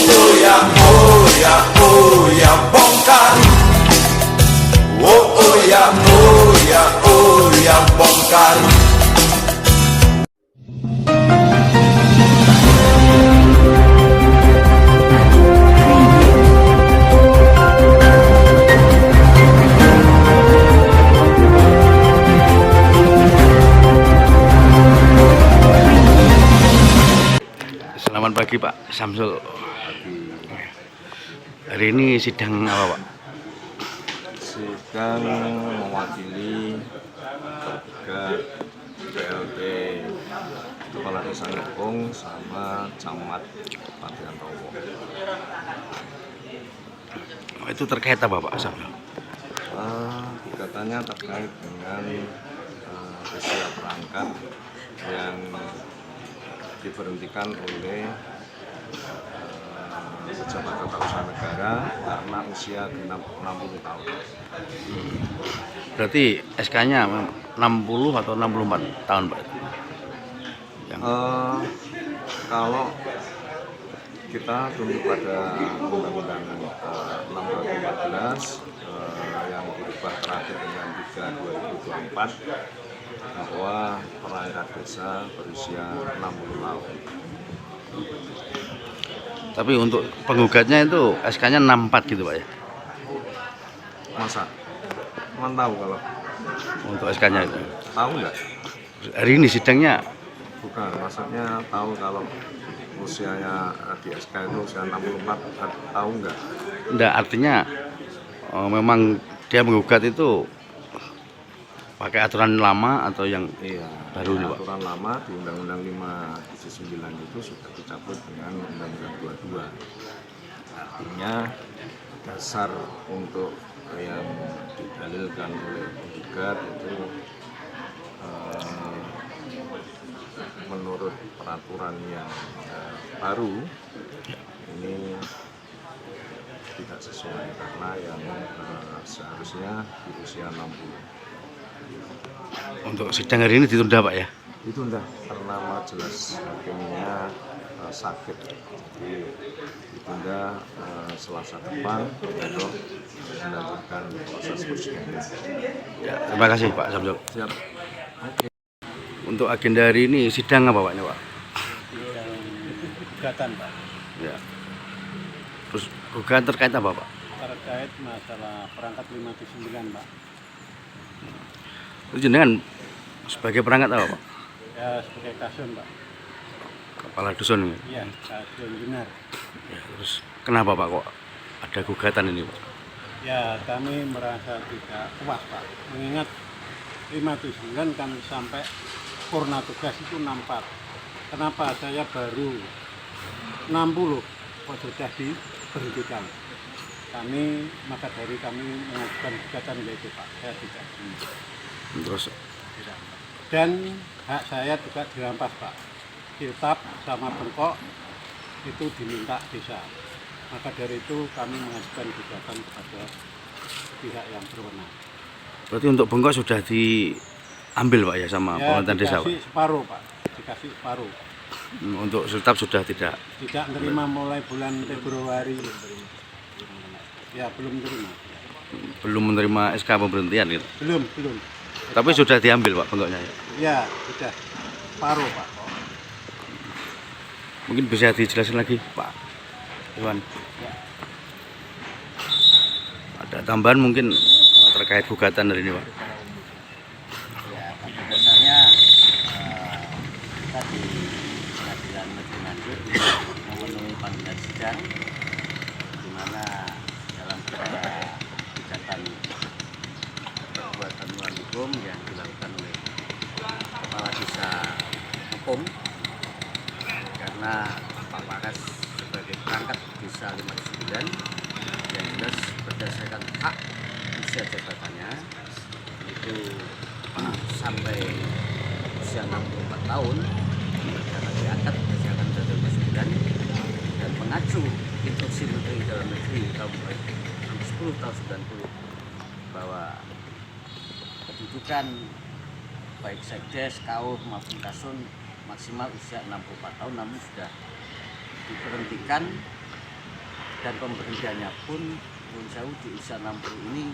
oh ya bongkar. Oh ya bongkar. Selamat pagi Pak Samsul. Hari ini sidang apa Pak? Sidang mewakili tergugat PLT Kepala Desa Ngepung sama Camat Padiantowo. Oh, itu terkait apa Pak Samsul? Gugatannya terkait dengan usia perangkat yang diberhentikan oleh pejabat tata usaha negara karena usia 60 tahun. Berarti SK-nya 60 atau 64 tahun Pak? Kalau kita tunduk pada Undang-Undang 6 2014 yang dirubah terakhir dengan 3/2024 bahwa perangkat desa berusia 60 tahun. Tapi untuk penggugatnya itu SK-nya 64 gitu Pak ya? Masa? Teman tahu kalau Untuk SK-nya itu. tahu nggak? Hari ini sidangnya Bukan, maksudnya tahu kalau usianya di SK itu usia 64, tahu nggak? enggak, artinya memang dia menggugat itu pakai aturan lama atau yang Iya, baru nih Pak? aturan lama di Undang-Undang 579 itu sudah dicabut dengan Undang-Undang 22. Artinya dasar untuk yang didalilkan oleh penggugat itu menurut peraturan yang baru ini tidak sesuai karena yang seharusnya di usia 60. Untuk sidang hari ini ditunda Pak ya? Ditunda karena majelis hakimnya sakit, jadi ditunda Selasa depan untuk melanjutkan proses persidangan. Ya, terima kasih Pak Samsul. Siap. Untuk agenda hari ini sidang apa Pak ini Pak? Gugatan Pak, Ya. Terus gugatan terkait apa Pak? terkait masalah perangkat 579 Pak. Itu jenengan sebagai perangkat apa Pak? Ya sebagai kasun Pak. Kepala dusun. Iya, kasun benar. Ya, terus kenapa Pak kok ada gugatan ini Pak? Ya kami merasa tidak puas Pak, mengingat 579 kan sampai purna tugas itu 64. Kenapa saya baru 60 kok sudah diberhentikan? Maka dari kami mengajukan gugatan yaitu Pak, saya tidak Terus dan hak saya juga dirampas Pak. Kitab sama bengkok itu diminta desa. Maka dari itu kami mengajukan gugatan kepada pihak yang berwenang. berarti untuk bengkok sudah diambil Pak ya sama pemerintah desa Pak? Dikasih separuh Pak, dikasih separuh. Untuk tetap sudah tidak? Tidak menerima mulai bulan Februari. Ya belum terima. Belum menerima SK pemberhentian gitu? Belum. Tapi sudah diambil Pak bengkoknya ya? Ya sudah separuh Pak. Mungkin bisa dijelaskan lagi Pak Iwan? Ada tambahan mungkin terkait gugatan hari ini Pak? Ya, pada dasarnya kita di Pengadilan Negeri Nganjuk memenuhi panggilan sidang di mana dalam gugatan perbuatan melawan hukum yang dilakukan oleh Kepala Desa Ngepung karena Pak Wakas sebagai perangkat Desa 59 yang jelas berdasarkan hak usia jabatannya itu sampai usia 64 tahun karena diangkat berdasarkan Undang-Undang 59 dan mengacu instruksi Menteri Dalam Negeri tahun 10 tahun 90 bahwa kedudukan baik sekdes, KAUH maupun kasun maksimal usia 64 tahun namun sudah diberhentikan dan pemberhentiannya pun Nuwun Sewu di usia 60 ini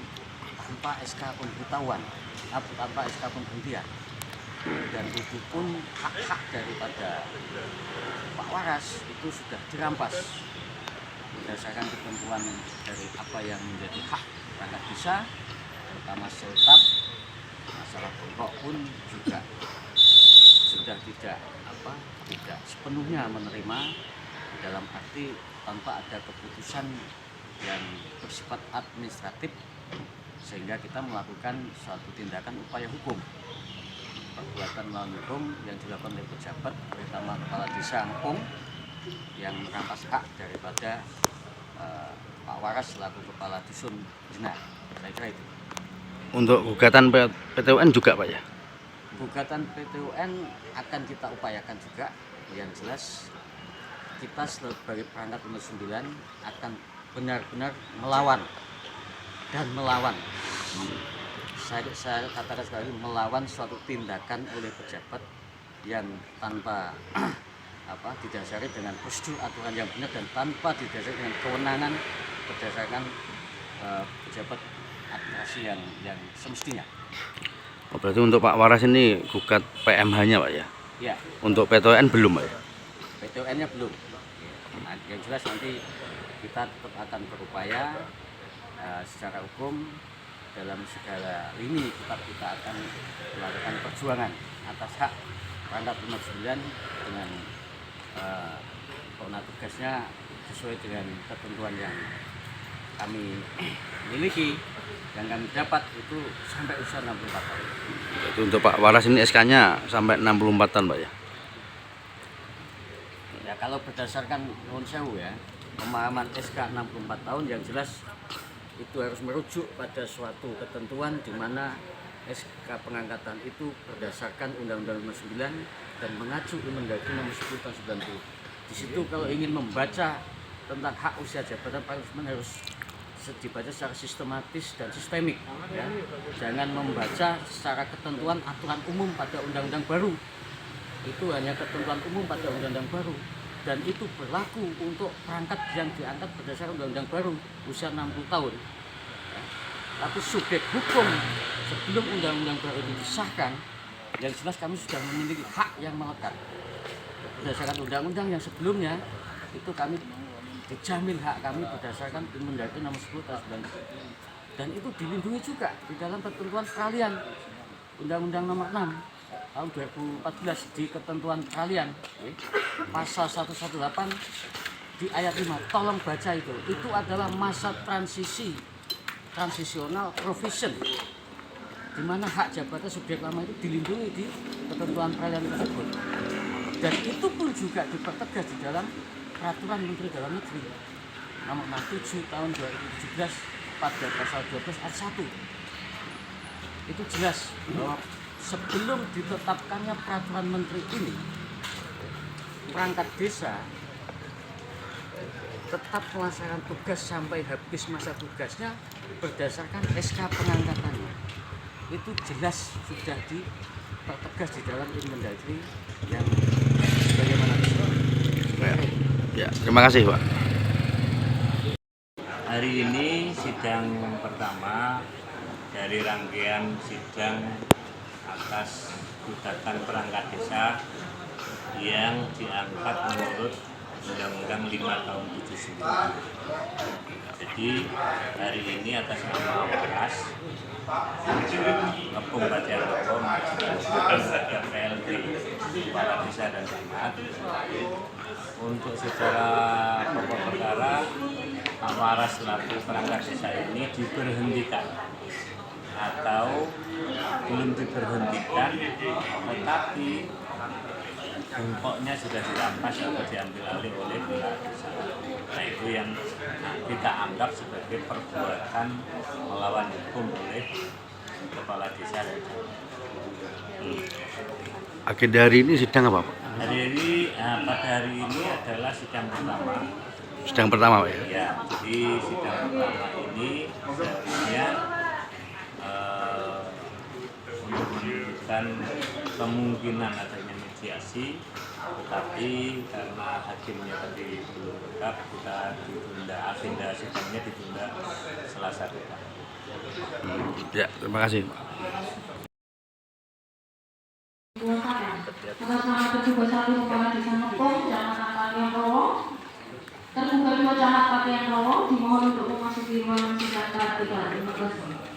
tanpa SK pemberitahuan, tanpa SK pemberhentian. Dan itu pun hak-hak daripada Pak Waras itu sudah dirampas berdasarkan ketentuan dari apa yang menjadi hak perangkat desa, terutama setap. Masalah pokok pun juga sudah tidak sepenuhnya menerima, dalam arti tanpa ada keputusan yang bersifat administratif, sehingga kita melakukan suatu tindakan upaya hukum, perbuatan melawan hukum yang dilakukan oleh pejabat, terutama kepala desa Ngepung yang merampas hak daripada Pak Waras selaku kepala dusun Jenar. Saya kira itu. Untuk gugatan PT UN juga Pak ya? Gugatan PT UN akan kita upayakan juga. Yang jelas kita sebagai perangkat nomor 9 akan benar-benar melawan dan melawan. Saya katakan sekali melawan suatu tindakan oleh pejabat yang tanpa didasari dengan prosedur aturan yang benar dan tanpa didasari dengan kewenangan berdasarkan pejabat administrasi yang semestinya. Oh, berarti untuk Pak Waras ini gugat PMH-nya Pak ya? Ya. Untuk PT UN belum Pak ya? PT UN-nya belum. Nah, yang jelas nanti kita tetap akan berupaya secara hukum dalam segala lini kita akan melakukan perjuangan atas hak perangkat nomor 9 dengan karena tugasnya sesuai dengan ketentuan yang kami miliki, yang kami dapat itu sampai usia 64 tahun. Jadi untuk Pak Waras ini SK-nya sampai 64 tahun Pak ya? Ya kalau berdasarkan Nuwun Sewu ya, pemahaman SK 64 tahun yang jelas itu harus merujuk pada suatu ketentuan di mana SK pengangkatan itu berdasarkan Undang-Undang Nomor 9 dan mengacu Mendagri Nomor 10 tahun 90. Di situ kalau ingin membaca tentang hak usia jabatan parlemen harus dibaca secara sistematis dan sistemik ya. Jangan membaca secara ketentuan aturan umum pada undang-undang baru. Itu hanya ketentuan umum pada undang-undang baru dan itu berlaku untuk perangkat yang diangkat berdasarkan undang-undang baru usia 60 tahun ya. Tapi subjek hukum sebelum undang-undang baru itu disahkan, yang jelas kami sudah memiliki hak yang melekat berdasarkan undang-undang yang sebelumnya. Itu kami dijamin hak kami berdasarkan Mendagri Nomor 10 tahun 90. Dan itu dilindungi juga di dalam ketentuan peralihan Undang-Undang Nomor 6 tahun 2014 di ketentuan peralihan pasal 118 di ayat 5. Tolong baca itu. Itu adalah masa transisional provision, di mana hak jabatan subjek lama itu dilindungi di ketentuan peralihan tersebut. Dan itu pun juga dipertegas di dalam Peraturan Menteri Dalam Negeri Nomor 67 tahun 2017 pada pasal 12 ayat 1. Itu jelas bahwa sebelum ditetapkannya peraturan menteri ini, perangkat desa tetap melaksanakan tugas sampai habis masa tugasnya berdasarkan SK pengangkatannya. Itu jelas sudah dipertegas di dalam Mendagri yang bagaimana Ya, terima kasih Pak. Hari ini sidang pertama dari rangkaian sidang atas gugatan perangkat desa yang diangkat menurut Undang-Undang 5 tahun 79. Jadi hari ini atas nama Waras Ngepung Bagian Hukum kepada PLT Kepala Desa dan Camat untuk secara pokok perkara Pak Waras selaku perangkat desa ini diberhentikan atau belum diberhentikan, tetapi bungkoknya sudah dirampas atau diambil alih oleh pihak desa. Nah itu yang kita anggap sebagai perbuatan melawan hukum oleh kepala desa. Agenda hari ini sidang apa Pak? Pada hari ini adalah sidang pertama. Sidang pertama Pak ya? Ya, jadi sidang pertama ini sebenarnya untuk menunjukkan kemungkinan adanya mediasi Tetapi karena hakimnya tadi belum lengkap, kita ditunda, agenda sidangnya ditunda Selasa depan. Ya, terima kasih. Atas nama terduga satu kepala desa Nepong, Kecamatan Patian Rowo, terduga dua camat Patian Rowo dimohon untuk memasuki ruangan sidang KPK. Terima kasih.